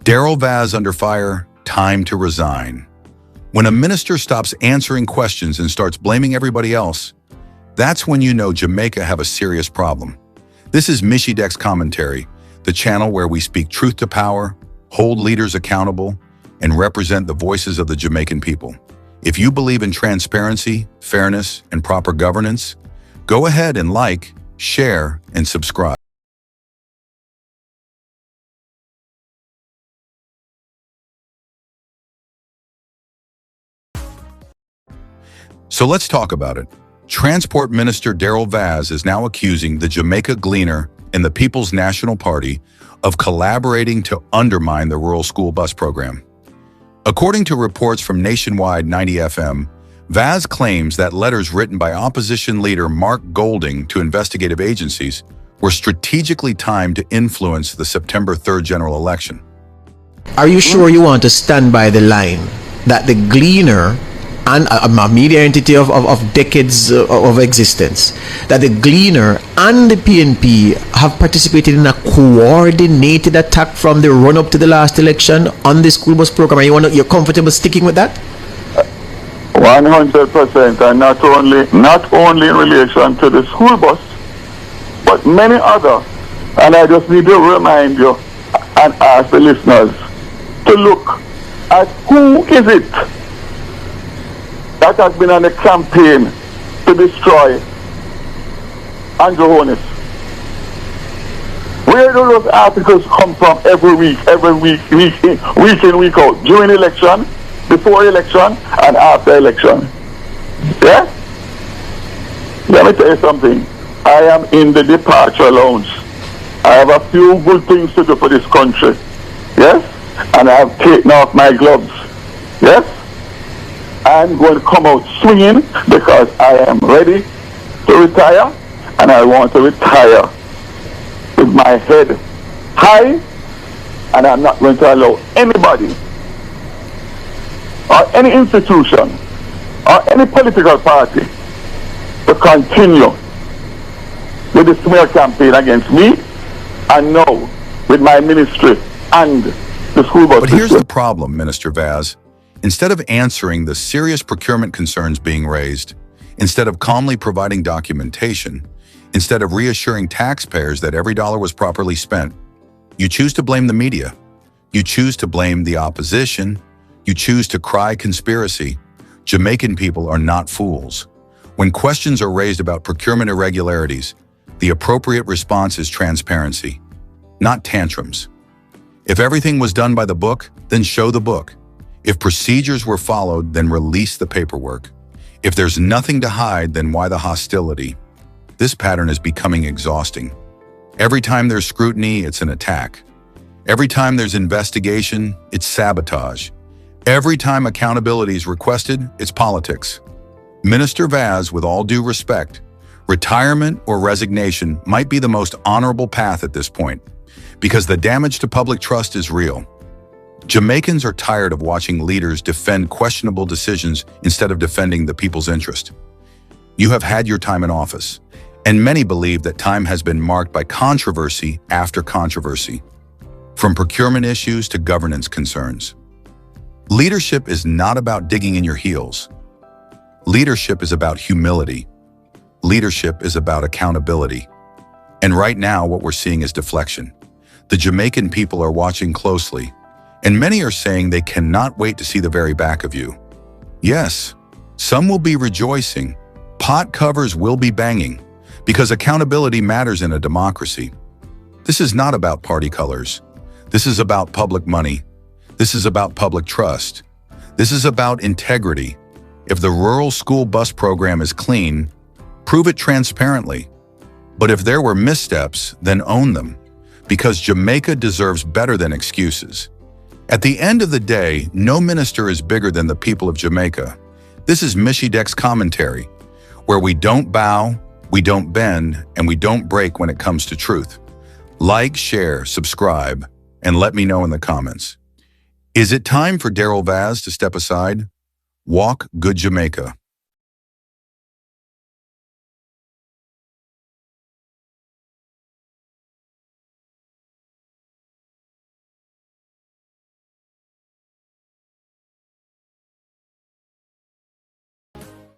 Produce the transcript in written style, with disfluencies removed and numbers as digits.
Daryl Vaz under fire, time to resign. When a minister stops answering questions and starts blaming everybody else, that's when you know Jamaica have a serious problem. This is Michy Dex Commentary, the channel where we speak truth to power, hold leaders accountable, and represent the voices of the Jamaican people. If you believe in transparency, fairness, and proper governance, go ahead and like, share, and subscribe. So let's talk about it. Transport Minister Daryl Vaz is now accusing the Jamaica Gleaner and the People's National Party of collaborating to undermine the rural school bus program. According to reports from Nationwide 90 FM, Vaz claims that letters written by opposition leader Mark Golding to investigative agencies were strategically timed to influence the September 3rd general election. Are you sure you want to stand by the line that the Gleaner, and a media entity of decades of existence, that the Gleaner and the PNP have participated in a coordinated attack from the run-up to the last election on the school bus program? You're comfortable sticking with that? 100%, and not only in relation to the school bus, but many other. And I just need to remind you and ask the listeners to look at who is it that has been on a campaign to destroy Andrew Honest. Where do those articles come from every week in, week out, during election, before election, and after election? Yeah? Let me tell you something. I am in the departure lounge. I have a few good things to do for this country. Yes? And I have taken off my gloves. Yes? I'm going to come out swinging because I am ready to retire, and I want to retire with my head high, and I'm not going to allow anybody or any institution or any political party to continue with the smear campaign against me, and now with my ministry and the school bus. But here's the problem, Minister Vaz. Instead of answering the serious procurement concerns being raised, instead of calmly providing documentation, instead of reassuring taxpayers that every dollar was properly spent, you choose to blame the media. You choose to blame the opposition. You choose to cry conspiracy. Jamaican people are not fools. When questions are raised about procurement irregularities, the appropriate response is transparency, not tantrums. If everything was done by the book, then show the book. If procedures were followed, then release the paperwork. If there's nothing to hide, then why the hostility? This pattern is becoming exhausting. Every time there's scrutiny, it's an attack. Every time there's investigation, it's sabotage. Every time accountability is requested, it's politics. Minister Vaz, with all due respect, retirement or resignation might be the most honorable path at this point, because the damage to public trust is real. Jamaicans are tired of watching leaders defend questionable decisions instead of defending the people's interest. You have had your time in office, and many believe that time has been marked by controversy after controversy, from procurement issues to governance concerns. Leadership is not about digging in your heels. Leadership is about humility. Leadership is about accountability. And right now, what we're seeing is deflection. The Jamaican people are watching closely, and many are saying they cannot wait to see the very back of you. Yes, some will be rejoicing. Pot covers will be banging, because accountability matters in a democracy. This is not about party colors. This is about public money. This is about public trust. This is about integrity. If the rural school bus program is clean, prove it transparently. But if there were missteps, then own them, because Jamaica deserves better than excuses. At the end of the day, no minister is bigger than the people of Jamaica. This is Michy Dex Commentary, where we don't bow, we don't bend, and we don't break when it comes to truth. Like, share, subscribe, and let me know in the comments. Is it time for Daryl Vaz to step aside? Walk good Jamaica.